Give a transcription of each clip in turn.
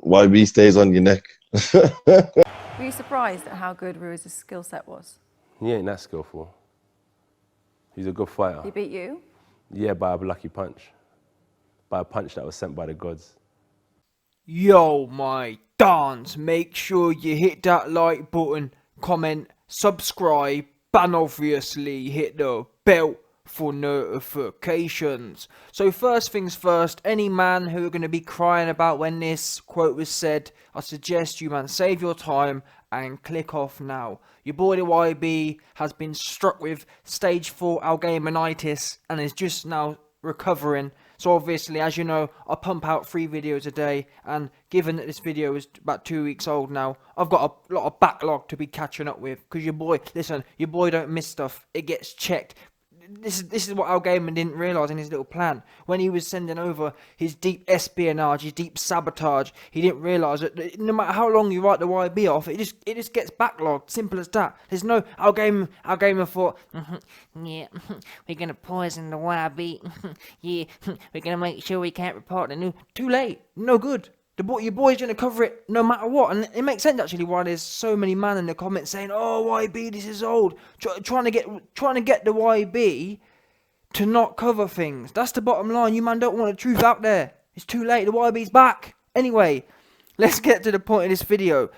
YB stays on your neck. Were you surprised at how good Ruiz's skill set was? He ain't that skillful. He's a good fighter. He beat you? Yeah, by a lucky punch. By a punch that was sent by the gods. Yo, my dance, make sure you hit that like button, comment, subscribe, and obviously hit the bell for notifications. So first things first, any man who are going to be crying about when this quote was said, I suggest you, man, save your time and click off now. Your boy the YB has been struck with stage 4 algamanitis and is just now recovering. So obviously, as you know, I pump out 3 videos a day, and given that this video is about 2 weeks old now, I've got a lot of backlog to be catching up with. Because your boy, listen, your boy don't miss stuff. It gets checked. This is what Al Gaiman didn't realise in his little plan. When he was sending over his deep espionage, his deep sabotage, he didn't realise that no matter how long you write the YB off, it just gets backlogged. Simple as that. There's no Al Gaiman thought, Yeah, we're gonna poison the YB. Yeah, we're gonna make sure we can't report the news. too late, no good. Your boy's gonna cover it no matter what, and it makes sense actually why there's so many man in the comments saying, "Oh, YB, this is old," trying to get the YB to not cover things. That's the bottom line. You man don't want the truth out there. It's too late. The YB's back. Anyway, let's get to the point of this video.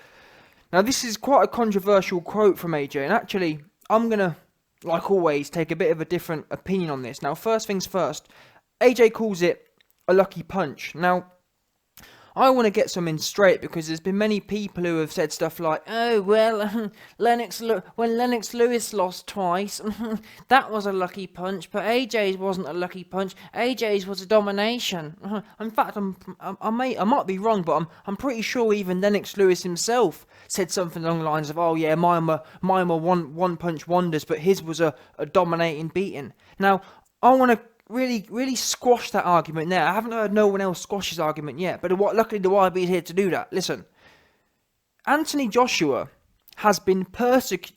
Now, this is quite a controversial quote from AJ, and actually, I'm gonna, like always, take a bit of a different opinion on this. Now, first things first, AJ calls it a lucky punch. Now, I want to get something straight because there's been many people who have said stuff like, Oh, well, when Lennox Lewis lost twice, that was a lucky punch, but AJ's wasn't a lucky punch. AJ's was a domination. in fact, I might be wrong, but I'm pretty sure even Lennox Lewis himself said something along the lines of, oh yeah, mine were one punch wonders, but his was a dominating beating. Now, I want to really squash that argument there. I haven't heard no one else squash his argument yet, but luckily the YB is here to do that. Listen, Anthony Joshua has been persecuted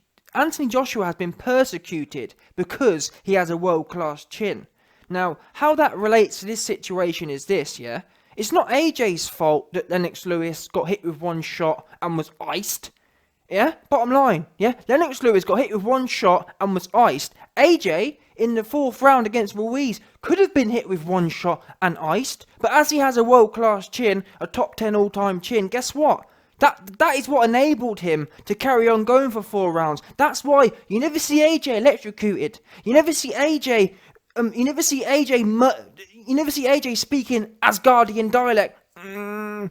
because he has a world-class chin. Now, how that relates to this situation is this, yeah? It's not AJ's fault that Lennox Lewis got hit with one shot and was iced. Yeah? Bottom line, yeah? Lennox Lewis got hit with one shot and was iced. AJ, in the 4th round against Ruiz, could have been hit with one shot and iced, but as he has a world-class chin, a top 10 all-time chin, guess what? That is what enabled him to carry on going for 4 rounds. That's why you never see AJ electrocuted. You never see AJ speaking Asgardian dialect. You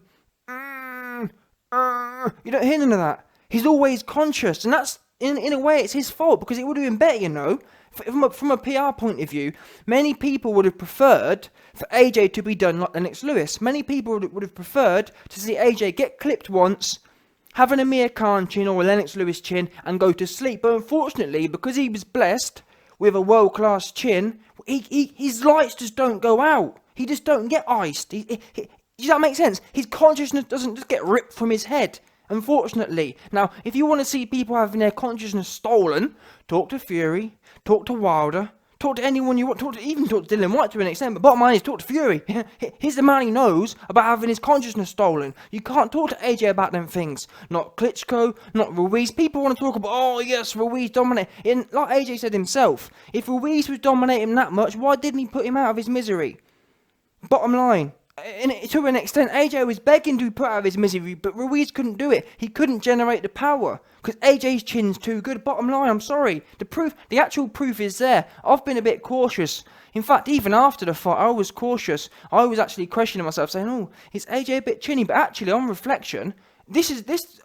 don't hear none of that. He's always conscious, and that's, in a way, it's his fault, because it would have been better, you know. From a PR point of view, many people would have preferred for AJ to be done like Lennox Lewis. Many people would have preferred to see AJ get clipped once, have an Amir Khan chin or a Lennox Lewis chin, and go to sleep. But unfortunately, because he was blessed with a world-class chin, his lights just don't go out. He just don't get iced. Does that make sense? His consciousness doesn't just get ripped from his head. Unfortunately. Now, if you want to see people having their consciousness stolen, talk to Fury, talk to Wilder, talk to anyone you want, even talk to Dylan White to an extent, but bottom line is talk to Fury. He's the man who knows about having his consciousness stolen. You can't talk to AJ about them things. Not Klitschko, not Ruiz. People want to talk about, oh yes, Ruiz dominated. Like AJ said himself, if Ruiz was dominating that much, why didn't he put him out of his misery? Bottom line. To an extent, AJ was begging to be put out of his misery, but Ruiz couldn't do it. He couldn't generate the power because AJ's chin's too good. Bottom line, I'm sorry. The actual proof is there. I've been a bit cautious. In fact, even after the fight, I was cautious. I was actually questioning myself, saying, "Oh, is AJ a bit chinny?" But actually, on reflection, this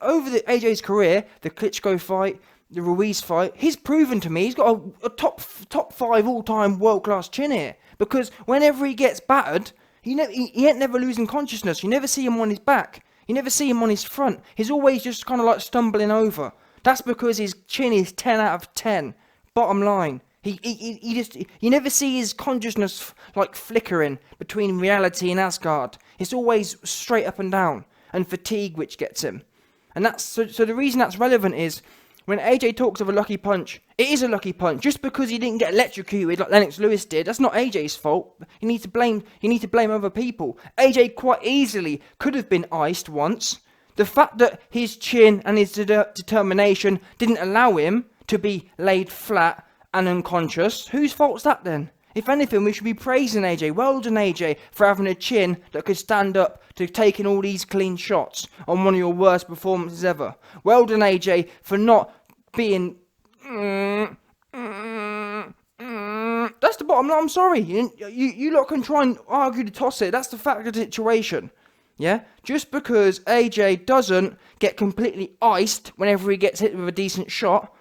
over the AJ's career, the Klitschko fight, the Ruiz fight, he's proven to me he's got a top 5 all-time world-class chin here. Because whenever he gets battered, he ain't never losing consciousness. You never see him on his back. You never see him on his front. He's always just kind of like stumbling over. That's because his chin is 10 out of 10. Bottom line. You never see his consciousness like flickering between reality and Asgard. It's always straight up and down. And fatigue which gets him. And that's so the reason that's relevant is when AJ talks of a lucky punch, it is a lucky punch. Just because he didn't get electrocuted like Lennox Lewis did, that's not AJ's fault. You need to blame other people. AJ quite easily could have been iced once. The fact that his chin and his determination didn't allow him to be laid flat and unconscious, whose fault's that then? If anything, we should be praising AJ. Well done, AJ, for having a chin that could stand up to taking all these clean shots on one of your worst performances ever. Well done, AJ, for not being... That's the bottom line. I'm sorry. You lot can try and argue to toss it. That's the fact of the situation. Yeah? Just because AJ doesn't get completely iced whenever he gets hit with a decent shot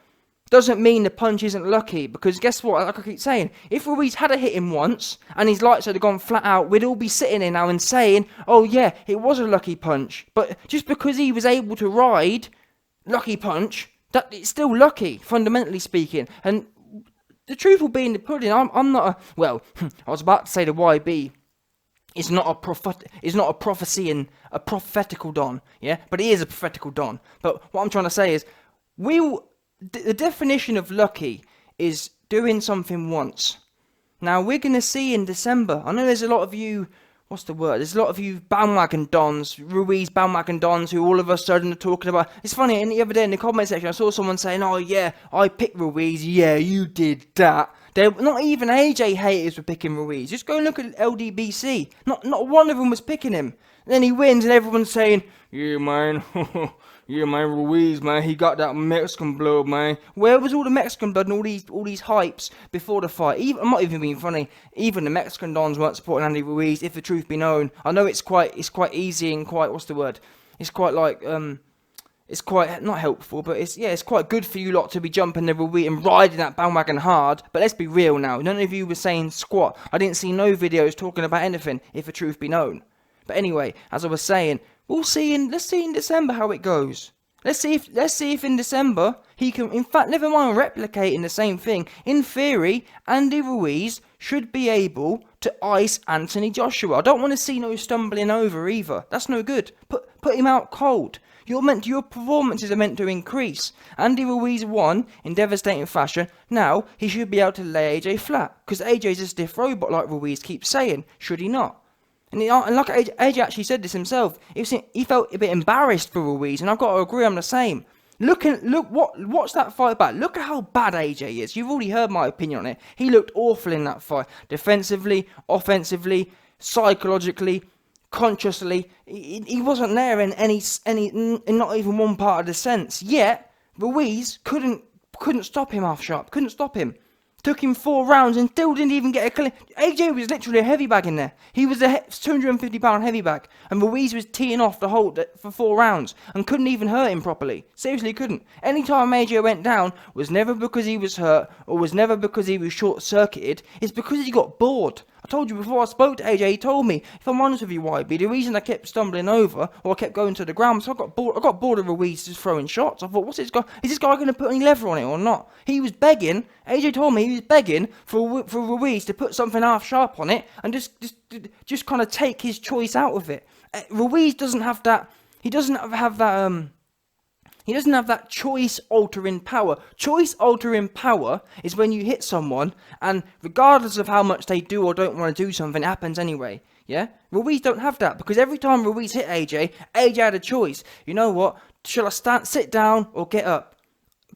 doesn't mean the punch isn't lucky, because guess what, like I keep saying, if Ruiz had hit him once and his lights had gone flat out, we'd all be sitting here now and saying, oh yeah, it was a lucky punch. But just because he was able to ride lucky punch, that it's still lucky, fundamentally speaking. And the truth will be in the pudding. I'm not a, well, I was about to say the YB is not a prophecy and a prophetical don, yeah, but he is a prophetical don. But what I'm trying to say is, the definition of lucky is doing something once. Now, we're going to see in December, I know there's a lot of you, what's the word? There's a lot of you bandwagon dons, Ruiz bandwagon dons, who all of a sudden are talking about... It's funny, the other day in the comment section, I saw someone saying, oh yeah, I picked Ruiz, yeah, you did that. They're not even AJ haters were picking Ruiz. Just go and look at LDBC. Not one of them was picking him. Then he wins and everyone's saying, yeah, man, yeah, man, Ruiz, man, he got that Mexican blood, man. Where was all the Mexican blood and all these hypes before the fight? I'm not even being funny. Even the Mexican dons weren't supporting Andy Ruiz, if the truth be known. I know it's quite easy and quite, what's the word? It's quite like, it's quite, not helpful, but it's quite good for you lot to be jumping the Ruiz and riding that bandwagon hard. But let's be real now. None of you were saying squat. I didn't see no videos talking about anything, if the truth be known. But anyway, as I was saying, let's see in December how it goes. Let's see if in December he can, in fact, never mind replicating the same thing. In theory, Andy Ruiz should be able to ice Anthony Joshua. I don't want to see no stumbling over either. That's no good. Put him out cold. Your performances are meant to increase. Andy Ruiz won in devastating fashion. Now he should be able to lay AJ flat, because AJ's a stiff robot, like Ruiz keeps saying. Should he not? And like AJ actually said this himself, he felt a bit embarrassed for Ruiz, and I've got to agree, I'm the same. Watch that fight back. Look at how bad AJ is. You've already heard my opinion on it. He looked awful in that fight, defensively, offensively, psychologically, consciously. He wasn't there in in not even one part of the sense. Yet Ruiz couldn't stop him half sharp. Couldn't stop him. Took him 4 rounds and still didn't even get a clean. AJ was literally a heavy bag in there. He was a 250-pound heavy bag. And Ruiz was teeing off the hold for 4 rounds and couldn't even hurt him properly. Seriously, couldn't. Any time AJ went down was never because he was hurt or was never because he was short-circuited. It's because he got bored. I told you before I spoke to AJ, he told me, if I'm honest with you, YB, the reason I kept stumbling over or I kept going to the ground, so I got bored of Ruiz just throwing shots. I thought, is this guy going to put any leather on it or not? He was begging, AJ told me he was begging for Ruiz to put something half sharp on it and just kind of take his choice out of it. Ruiz doesn't have that, he doesn't have that choice-altering power. Choice-altering power is when you hit someone, and regardless of how much they do or don't want to do something, it happens anyway. Yeah? Ruiz don't have that, because every time Ruiz hit AJ had a choice. You know what? Shall I sit down, or get up?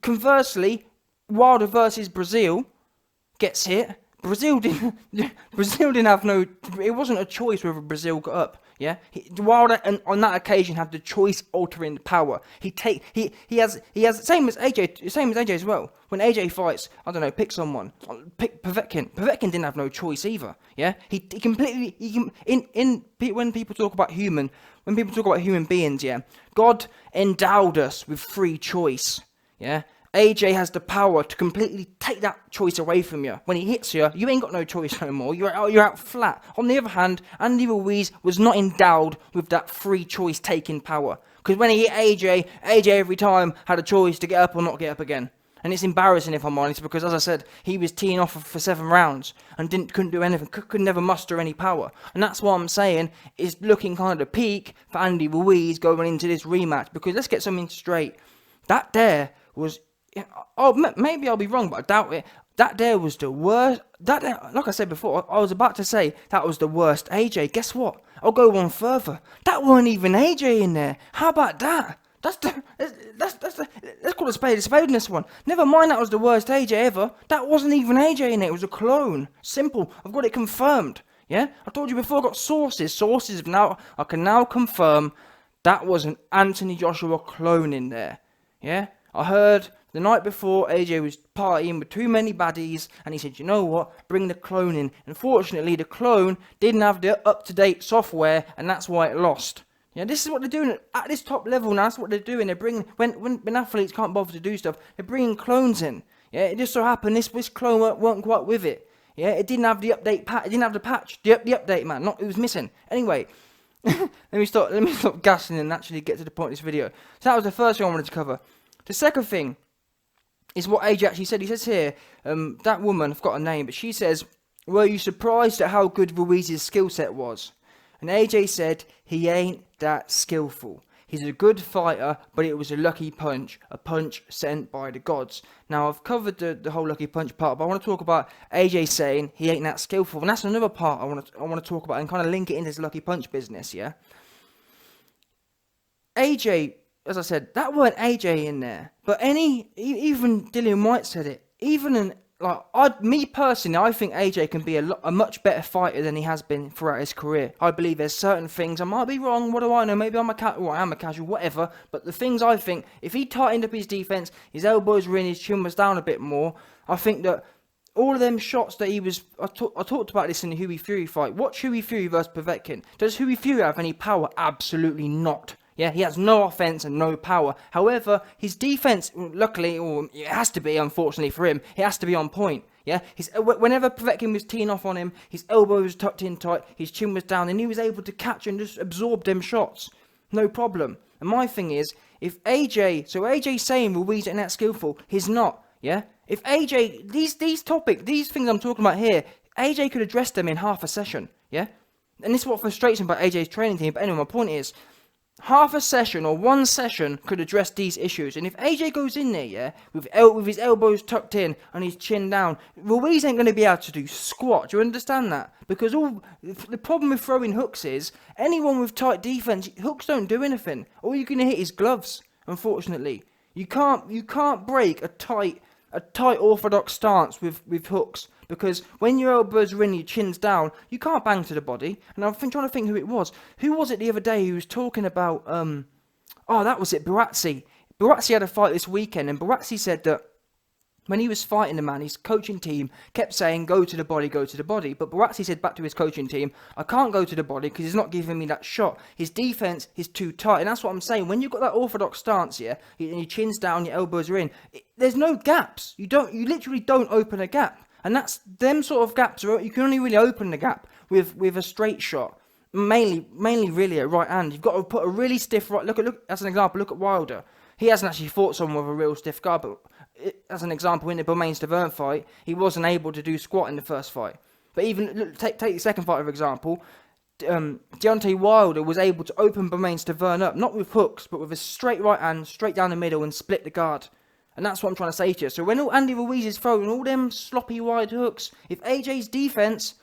Conversely, Wilder versus Brazil gets hit. Brazil didn't have no... It wasn't a choice whether Brazil got up. Yeah, Wilder, and on that occasion, had the choice-altering power. He has same as AJ as well. When AJ fights, I don't know, pick someone, pick Povetkin. Povetkin didn't have no choice either. Yeah, when people talk about human beings, yeah, God endowed us with free choice. Yeah. AJ has the power to completely take that choice away from you. When he hits you, you ain't got no choice no more. You're out flat. On the other hand, Andy Ruiz was not endowed with that free choice taking power. Because when he hit AJ every time had a choice to get up or not get up again. And it's embarrassing, if I'm honest, because as I said, he was teeing off for 7 rounds and couldn't do anything, could never muster any power. And that's what I'm saying is looking kind of the peak for Andy Ruiz going into this rematch. Because let's get something straight. That there was maybe I'll be wrong, but I doubt it. That there was the worst. Like I said before, I was about to say that was the worst AJ. Guess what? I'll go one further. That weren't even AJ in there. How about that? Let's call a spade in this one. Never mind that was the worst AJ ever. That wasn't even AJ in it. It was a clone. Simple. I've got it confirmed. Yeah? I told you before, I got sources. I can now confirm that was an Anthony Joshua clone in there. Yeah? I heard the night before AJ was partying with too many baddies, and he said, you know what, bring the clone in. Unfortunately, the clone didn't have the up-to-date software, and that's why it lost. Yeah, this is what they're doing at this top level now. That's what they're doing. They're bringing, when athletes can't bother to do stuff, they're bringing clones in. Yeah, it just so happened this clone weren't quite with it. Yeah, it didn't have the update patch. It didn't have the patch. The update, man. It was missing. Anyway, let me stop gassing and actually get to the point of this video. So that was the first thing I wanted to cover. The second thing is what AJ actually said. He says here, that woman, I've got her name, but she says, were you surprised at how good Ruiz's skill set was? And AJ said, he ain't that skillful. He's a good fighter, but it was a lucky punch, a punch sent by the gods. Now, I've covered the whole lucky punch part, but I want to talk about AJ saying he ain't that skillful. And that's another part I want to talk about and kind of link it into this lucky punch business, yeah? AJ, as I said, that weren't AJ in there. But even Dillian White said it. Me personally, I think AJ can be a much better fighter than he has been throughout his career. I believe there's certain things, I might be wrong, what do I know, maybe I am a casual, whatever, but the things I think, if he tightened up his defense, his elbows were in, his chin was down a bit more, I think that all of them shots that he was, I talked about this in the Huey Fury fight. Watch Huey Fury versus Povetkin. Does Huey Fury have any power? Absolutely not. Yeah, he has no offense and no power. However, his defense, luckily, or it has to be, unfortunately for him, it has to be on point. Yeah, whenever Povetkin was teeing off on him, his elbow was tucked in tight, his chin was down, and he was able to catch and just absorb them shots. No problem. And my thing is, if AJ's saying Ruiz ain't that skillful, he's not. Yeah, if AJ, these things I'm talking about here, AJ could address them in half a session. Yeah, and this is what frustrates him about AJ's training team. But anyway, my point is, half a session or one session could address these issues. And if AJ goes in there, yeah, with his elbows tucked in and his chin down, Ruiz ain't going to be able to do squat. Do you understand that? Because the problem with throwing hooks is, anyone with tight defense, hooks don't do anything. All you're going to hit is gloves, unfortunately. You can't break a tight orthodox stance with hooks. Because when your elbows are in, your chin's down, you can't bang to the body. And I'm trying to think who it was. Who was it the other day who was talking about, that was it, Buatsi. Buatsi had a fight this weekend, and Buatsi said that when he was fighting the man, his coaching team kept saying, go to the body, go to the body. But Buatsi said back to his coaching team, I can't go to the body because he's not giving me that shot. His defense is too tight. And that's what I'm saying. When you've got that orthodox stance here, and your chin's down, your elbows are in, there's no gaps. You literally don't open a gap. And that's them sort of gaps. You can only really open the gap with a straight shot. Mainly really at right hand. You've got to put a really stiff right. Look. As an example, look at Wilder. He hasn't actually fought someone with a real stiff guard, but as an example, in the Bermain-Stavern fight, he wasn't able to do squat in the first fight. But even take the second fight for example. Deontay Wilder was able to open Bermain-Stavern up, not with hooks, but with a straight right hand, straight down the middle, and split the guard. And that's what I'm trying to say to you. So when Andy Ruiz is throwing all them sloppy wide hooks, if AJ's defense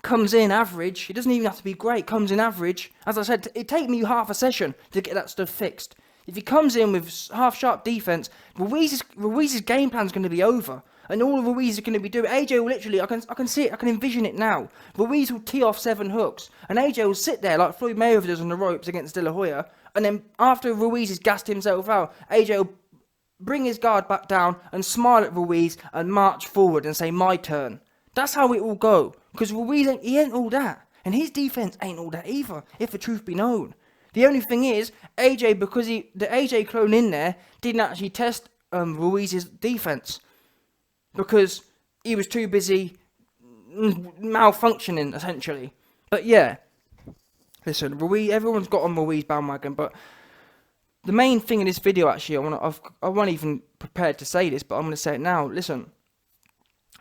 comes in average, it doesn't even have to be great, comes in average. As I said, it'd take me half a session to get that stuff fixed. If he comes in with half-sharp defense, Ruiz's game plan's going to be over. And all Ruiz is going to be doing, AJ will literally, I can see it, I can envision it now. Ruiz will tee off 7 hooks, and AJ will sit there like Floyd Mayweather does on the ropes against De La Hoya. And then after Ruiz has gassed himself out, AJ will bring his guard back down and smile at Ruiz and march forward and say, my turn. That's how it will go. Because Ruiz, he ain't all that. And his defense ain't all that either, if the truth be known. The only thing is, AJ, because the AJ clone in there didn't actually test Ruiz's defense. Because he was too busy malfunctioning, essentially. But yeah. Listen, Ruiz, everyone's got on Ruiz bandwagon, but the main thing in this video, actually, I wasn't even prepared to say this, but I'm going to say it now. Listen,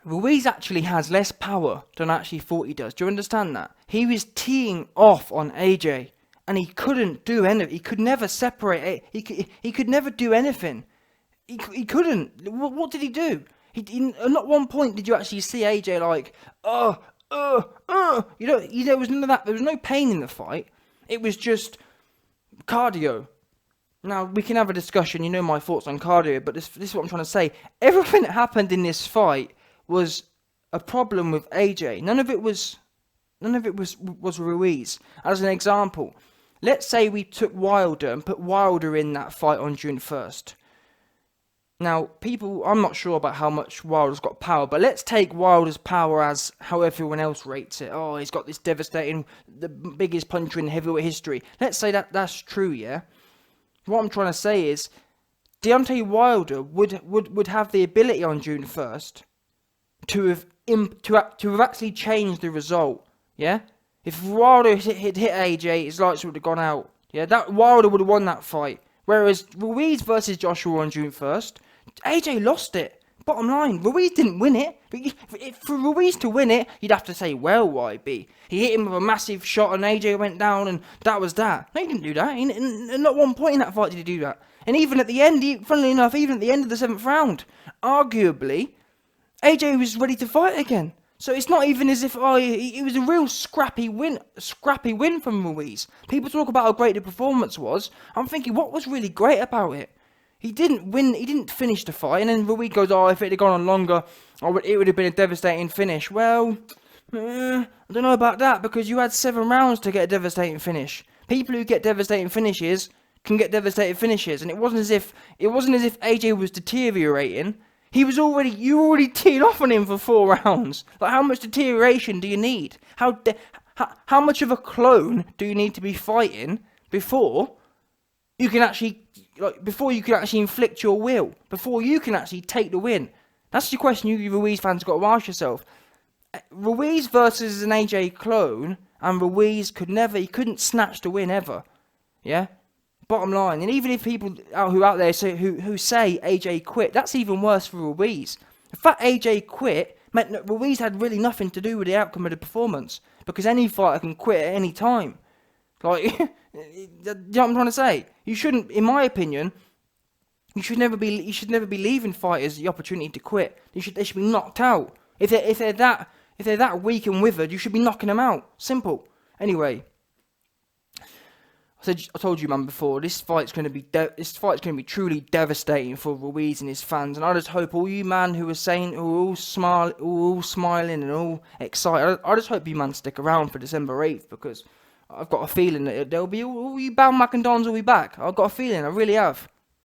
Ruiz actually has less power than I actually thought he does. Do you understand that? He was teeing off on AJ, and he couldn't do anything. He could never separate it. He could never do anything. he couldn't. What did he do? Not one point did you actually see AJ like, there was none of that. There was no pain in the fight. It was just cardio. Now, we can have a discussion, you know my thoughts on cardio, but this is what I'm trying to say. Everything that happened in this fight was a problem with AJ. None of it was Ruiz. As an example, let's say we took Wilder and put Wilder in that fight on June 1st. Now, I'm not sure about how much Wilder's got power, but let's take Wilder's power as how everyone else rates it. Oh, he's got this devastating, the biggest puncher in heavyweight history. Let's say that's true, yeah? What I'm trying to say is, Deontay Wilder would have the ability on June 1st to have actually changed the result, yeah? If Wilder hit AJ, his lights would have gone out, yeah? That Wilder would have won that fight. Whereas Ruiz versus Joshua on June 1st, AJ lost it. Bottom line, Ruiz didn't win it. For Ruiz to win it, you'd have to say, well, YB. He hit him with a massive shot and AJ went down and that was that. No, he didn't do that. Not one point in that fight did he do that. And even at the end, funnily enough, even at the end of the 7th round, arguably, AJ was ready to fight again. So it's not even as if, it was a real scrappy win from Ruiz. People talk about how great the performance was. I'm thinking, what was really great about it? He didn't win, he didn't finish the fight, and then Ruiz goes, if it had gone on longer, it would have been a devastating finish. Well, I don't know about that, because you had 7 rounds to get a devastating finish. People who get devastating finishes can get devastating finishes, and it wasn't as if AJ was deteriorating. You already teed off on him for 4 rounds. Like, how much deterioration do you need? How much of a clone do you need to be fighting before you can actually inflict your will? Before you can actually take the win? That's the question you Ruiz fans got to ask yourself. Ruiz versus an AJ clone, and Ruiz couldn't snatch the win ever. Yeah? Bottom line, and even if people out there who say AJ quit, that's even worse for Ruiz. The fact AJ quit meant that Ruiz had really nothing to do with the outcome of the performance, because any fighter can quit at any time. Like, you know what I'm trying to say? You shouldn't, in my opinion, you should never be leaving fighters the opportunity to quit. They should be knocked out. If they're that weak and withered, you should be knocking them out. Simple. Anyway. I told you, man, before, this fight's going to be truly devastating for Ruiz and his fans, and I just hope all you man who are all smiling and all excited, I just hope you man stick around for December 8th, because I've got a feeling that there'll be all you Bam McIndons will be back. I've got a feeling, I really have.